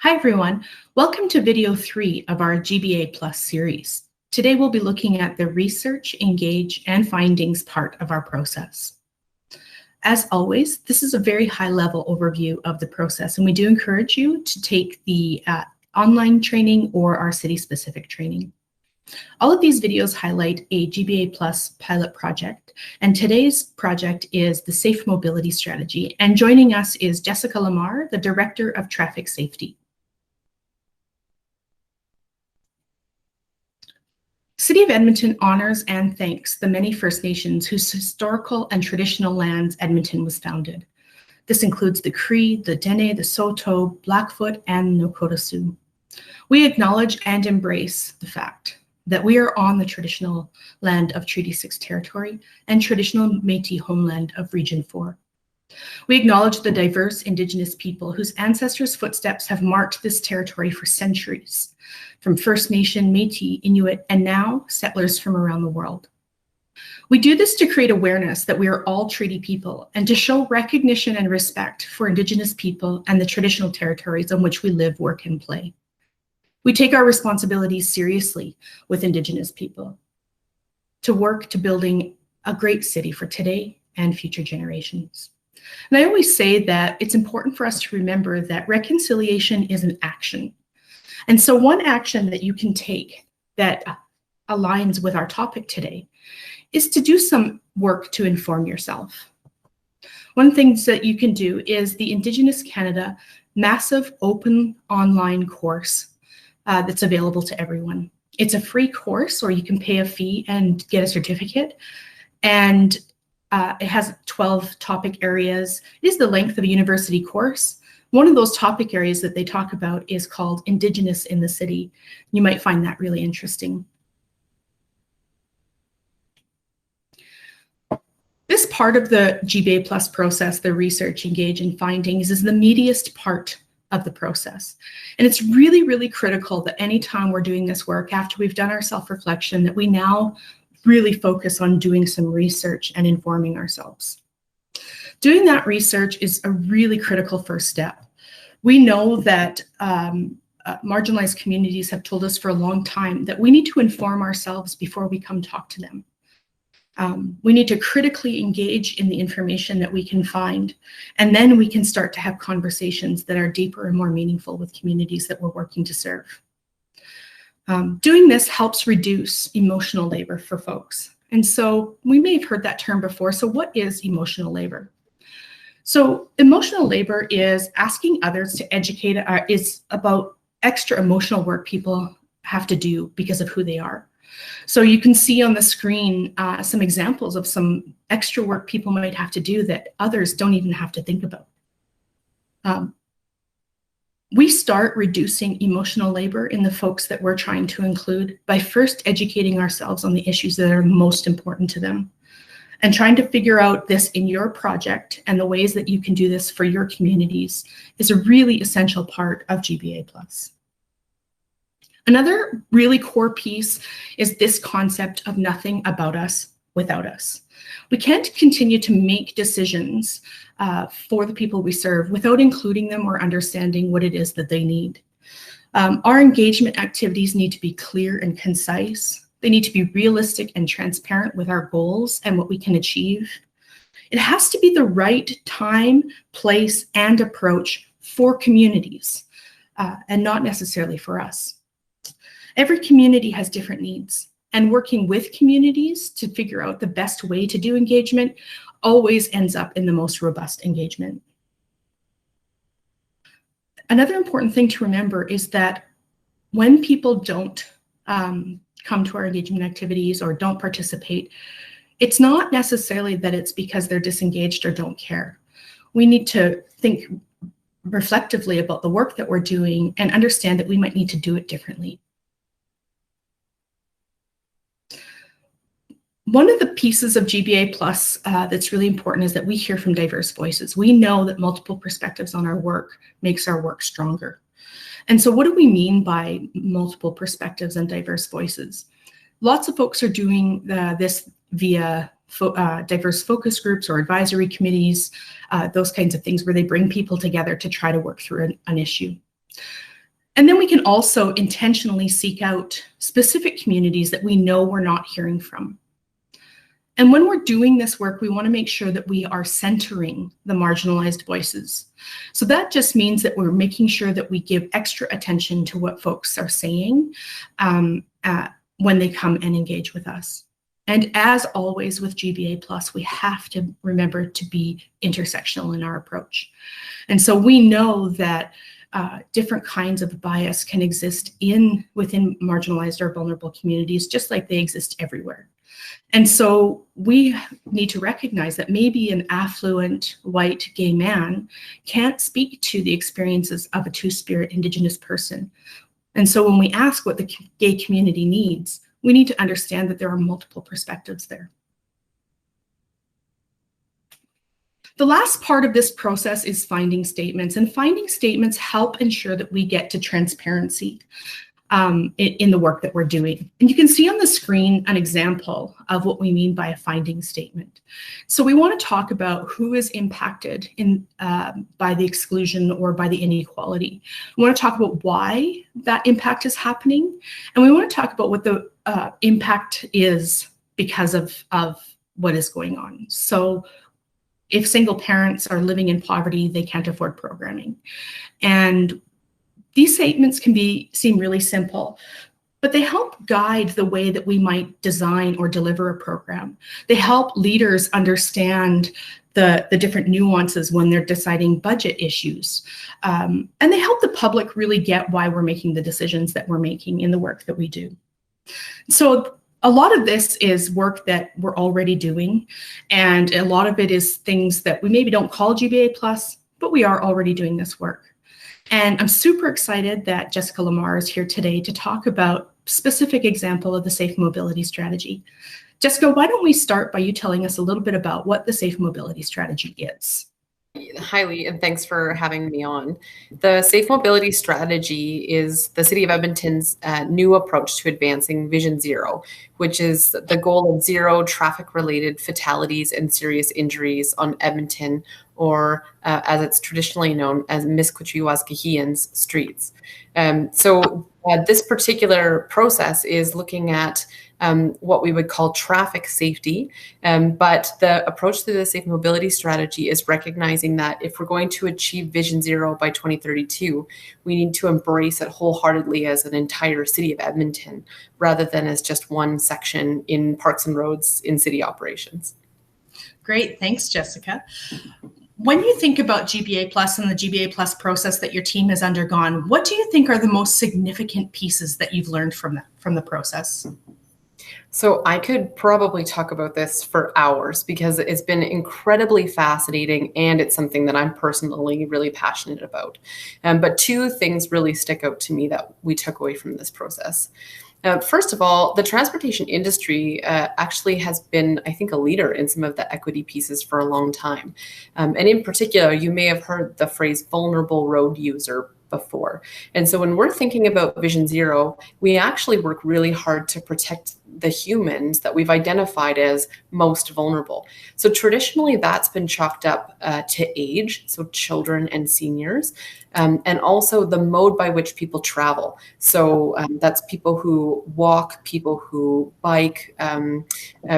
Hi everyone, welcome to video 3 of our GBA Plus series. Today we'll be looking at the Research, Engage, and Findings part of our process. As always, this is a very high-level overview of the process, and we do encourage you to take the online training or our city-specific training. All of these videos highlight a GBA Plus pilot project, and today's project is the Safe Mobility Strategy, and joining us is Jessica Lamar, the Director of Traffic Safety. City of Edmonton honors and thanks the many First Nations whose historical and traditional lands Edmonton was founded. This includes the Cree, the Dene, the Saulteaux, Blackfoot, and Nakota Sioux. We acknowledge and embrace the fact that we are on the traditional land of Treaty 6 territory and traditional Métis homeland of Region 4. We acknowledge the diverse Indigenous people whose ancestors' footsteps have marked this territory for centuries, from First Nation, Métis, Inuit, and now settlers from around the world. We do this to create awareness that we are all treaty people and to show recognition and respect for Indigenous people and the traditional territories on which we live, work, and play. We take our responsibilities seriously with Indigenous people to work to building a great city for today and future generations. And I always say that it's important for us to remember that reconciliation is an action. And so one action that you can take that aligns with our topic today is to do some work to inform yourself. One thing that you can do is the Indigenous Canada massive open online course that's available to everyone. It's a free course, or you can pay a fee and get a certificate. And it has 12 topic areas. It is the length of a university course. One of those topic areas that they talk about is called Indigenous in the City. You might find that really interesting. This part of the GBA Plus process, the Research, Engage, and Findings, is the meatiest part of the process. And it's really, really critical that anytime we're doing this work, after we've done our self-reflection, that we now really focus on doing some research and informing ourselves. Doing that research is a really critical first step. We know that marginalized communities have told us for a long time that we need to inform ourselves before we come talk to them. We need to critically engage in the information that we can find, and then we can start to have conversations that are deeper and more meaningful with communities that we're working to serve. Doing this helps reduce emotional labor for folks. And so we may have heard that term before. So what is emotional labor? So emotional labor is asking others to educate, is about extra emotional work people have to do because of who they are. So you can see on the screen some examples of some extra work people might have to do that others don't even have to think about. We start reducing emotional labor in the folks that we're trying to include by first educating ourselves on the issues that are most important to them and trying to figure out this in your project, and the ways that you can do this for your communities is a really essential part of GBA Plus. Another really core piece is this concept of nothing about us without us. We can't continue to make decisions for the people we serve without including them or understanding what it is that they need. Our engagement activities need to be clear and concise. They need to be realistic and transparent with our goals and what we can achieve. It has to be the right time, place, and approach for communities, and not necessarily for us. Every community has different needs, and working with communities to figure out the best way to do engagement always ends up in the most robust engagement. Another important thing to remember is that when people don't come to our engagement activities or don't participate, it's not necessarily that it's because they're disengaged or don't care. We need to think reflectively about the work that we're doing and understand that we might need to do it differently. One of the pieces of GBA Plus that's really important is that we hear from diverse voices. We know that multiple perspectives on our work makes our work stronger. And so what do we mean by multiple perspectives and diverse voices? Lots of folks are doing this via diverse focus groups or advisory committees, those kinds of things where they bring people together to try to work through an issue. And then we can also intentionally seek out specific communities that we know we're not hearing from. And when we're doing this work, we want to make sure that we are centering the marginalized voices. So that just means that we're making sure that we give extra attention to what folks are saying when they come and engage with us. And as always with GBA+, we have to remember to be intersectional in our approach. And so we know that different kinds of bias can exist within marginalized or vulnerable communities, just like they exist everywhere. And so we need to recognize that maybe an affluent white gay man can't speak to the experiences of a Two-Spirit Indigenous person. And so when we ask what the gay community needs, we need to understand that there are multiple perspectives there. The last part of this process is finding statements, and finding statements help ensure that we get to transparency in the work that we're doing. And you can see on the screen an example of what we mean by a finding statement. So we want to talk about who is impacted by the exclusion or by the inequality. We want to talk about why that impact is happening, and we want to talk about what the impact is because of what is going on. So if single parents are living in poverty, they can't afford programming. And these statements can seem really simple, but they help guide the way that we might design or deliver a program. They help leaders understand the different nuances when they're deciding budget issues. And they help the public really get why we're making the decisions that we're making in the work that we do. So a lot of this is work that we're already doing, and a lot of it is things that we maybe don't call GBA+, but we are already doing this work. And I'm super excited that Jessica Lamar is here today to talk about a specific example of the Safe Mobility Strategy. Jessica, why don't we start by you telling us a little bit about what the Safe Mobility Strategy is? Hi, Lee, and thanks for having me on. The Safe Mobility Strategy is the City of Edmonton's new approach to advancing Vision Zero, which is the goal of zero traffic-related fatalities and serious injuries on Edmonton, or as it's traditionally known as Miskwichiwaskihian's streets. So this particular process is looking at what we would call traffic safety. But the approach to the Safe Mobility Strategy is recognizing that if we're going to achieve Vision Zero by 2032, we need to embrace it wholeheartedly as an entire City of Edmonton, rather than as just one section in Parks and Roads in city operations. Great, thanks, Jessica. When you think about GBA Plus and the GBA Plus process that your team has undergone, what do you think are the most significant pieces that you've learned from the process? So I could probably talk about this for hours because it's been incredibly fascinating, and it's something that I'm personally really passionate about. But two things really stick out to me that we took away from this process. First of all, the transportation industry actually has been, I think, a leader in some of the equity pieces for a long time. And in particular, you may have heard the phrase vulnerable road user before. And so when we're thinking about Vision Zero, we actually work really hard to protect the humans that we've identified as most vulnerable. So traditionally, that's been chalked up to age, so children and seniors, and also the mode by which people travel. So that's people who walk, people who bike,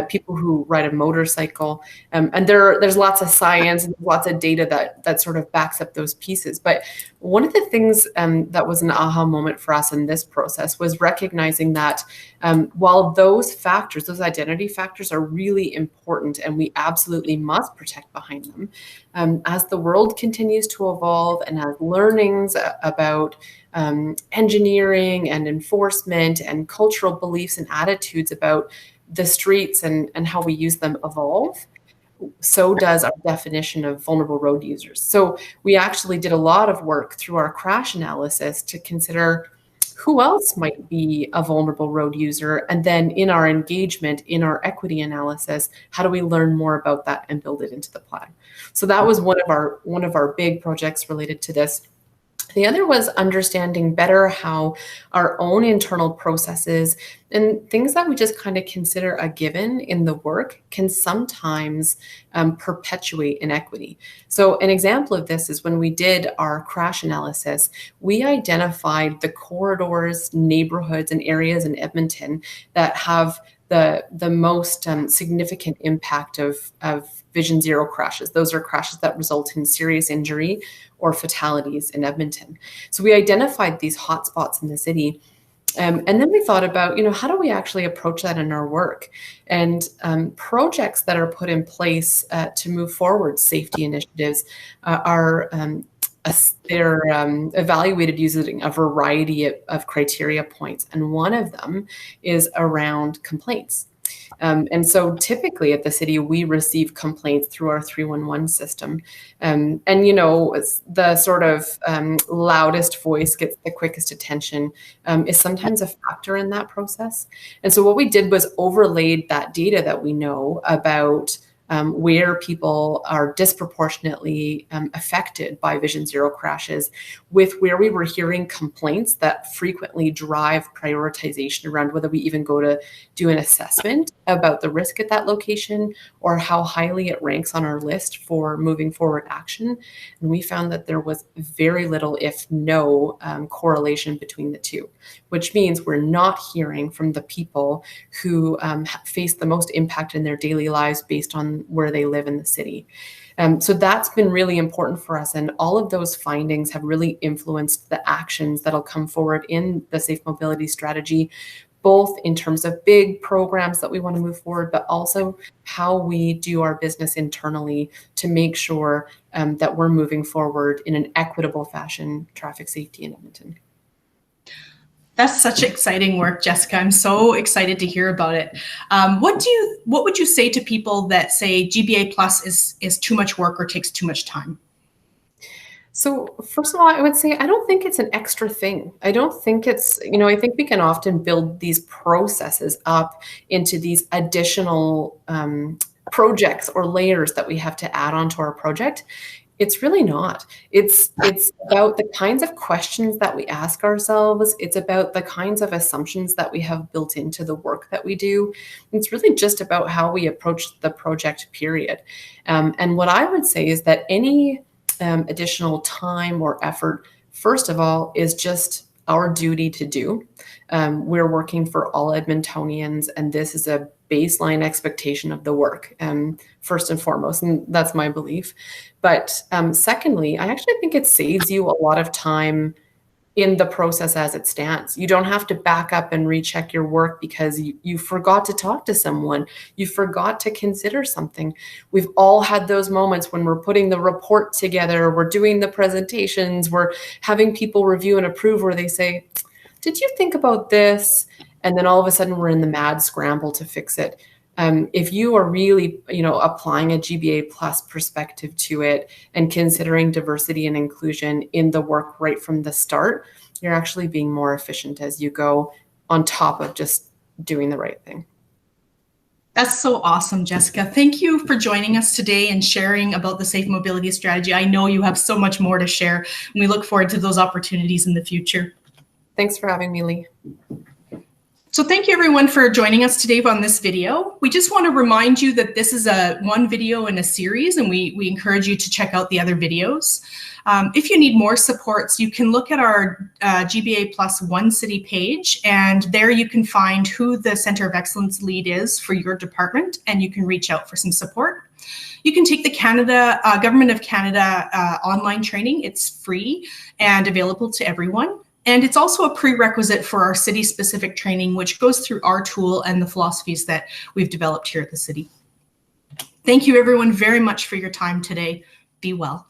people who ride a motorcycle. And there's lots of science and lots of data that sort of backs up those pieces. But one of the things that was an aha moment for us in this process was recognizing that while those factors, those identity factors, are really important and we absolutely must protect behind them, as the world continues to evolve and as learnings about engineering and enforcement and cultural beliefs and attitudes about the streets and how we use them evolve, so does our definition of vulnerable road users. So we actually did a lot of work through our crash analysis to consider who else might be a vulnerable road user. And then in our engagement, in our equity analysis, how do we learn more about that and build it into the plan? So that was one of our big projects related to this. The other was understanding better how our own internal processes and things that we just kind of consider a given in the work can sometimes perpetuate inequity. So an example of this is when we did our crash analysis, we identified the corridors, neighborhoods, and areas in Edmonton that have the most significant impact of Vision Zero crashes. Those are crashes that result in serious injury or fatalities in Edmonton. So we identified these hotspots in the city. And then we thought about, how do we actually approach that in our work? And projects that are put in place to move forward safety initiatives they're evaluated using a variety of criteria points. And one of them is around complaints. And so typically at the city, we receive complaints through our 311 system. The sort of loudest voice gets the quickest attention is sometimes a factor in that process. And so what we did was overlaid that data that we know about where people are disproportionately affected by Vision Zero crashes with where we were hearing complaints that frequently drive prioritization around whether we even go to do an assessment about the risk at that location or how highly it ranks on our list for moving forward action. And we found that there was very little, if no, correlation between the two, which means we're not hearing from the people who face the most impact in their daily lives based on where they live in the city. So that's been really important for us. And all of those findings have really influenced the actions that'll come forward in the Safe Mobility Strategy, both in terms of big programs that we want to move forward, but also how we do our business internally to make sure that we're moving forward in an equitable fashion, traffic safety in Edmonton. That's such exciting work, Jessica. I'm so excited to hear about it. What would you say to people that say GBA Plus is too much work or takes too much time? So first of all, I would say I don't think it's an extra thing. I don't think it's, I think we can often build these processes up into these additional projects or layers that we have to add onto our project. It's really not. It's about the kinds of questions that we ask ourselves. It's about the kinds of assumptions that we have built into the work that we do. It's really just about how we approach the project, period. And what I would say is that any additional time or effort, first of all, is just our duty to do. We're working for all Edmontonians, and this is a baseline expectation of the work, first and foremost, and that's my belief. But secondly, I actually think it saves you a lot of time in the process as it stands. You don't have to back up and recheck your work because you forgot to talk to someone. You forgot to consider something. We've all had those moments when we're putting the report together, we're doing the presentations, we're having people review and approve where they say, did you think about this? And then all of a sudden we're in the mad scramble to fix it. If you are really, applying a GBA plus perspective to it and considering diversity and inclusion in the work right from the start, you're actually being more efficient as you go on top of just doing the right thing. That's so awesome, Jessica. Thank you for joining us today and sharing about the Safe Mobility Strategy. I know you have so much more to share, and we look forward to those opportunities in the future. Thanks for having me, Lee. So thank you everyone for joining us today on this video. We just want to remind you that this is one video in a series, and we encourage you to check out the other videos. If you need more supports, you can look at our GBA Plus One City page, and there you can find who the Center of Excellence lead is for your department, and you can reach out for some support. You can take the Government of Canada online training. It's free and available to everyone. And it's also a prerequisite for our city-specific training, which goes through our tool and the philosophies that we've developed here at the city. Thank you everyone very much for your time today. Be well.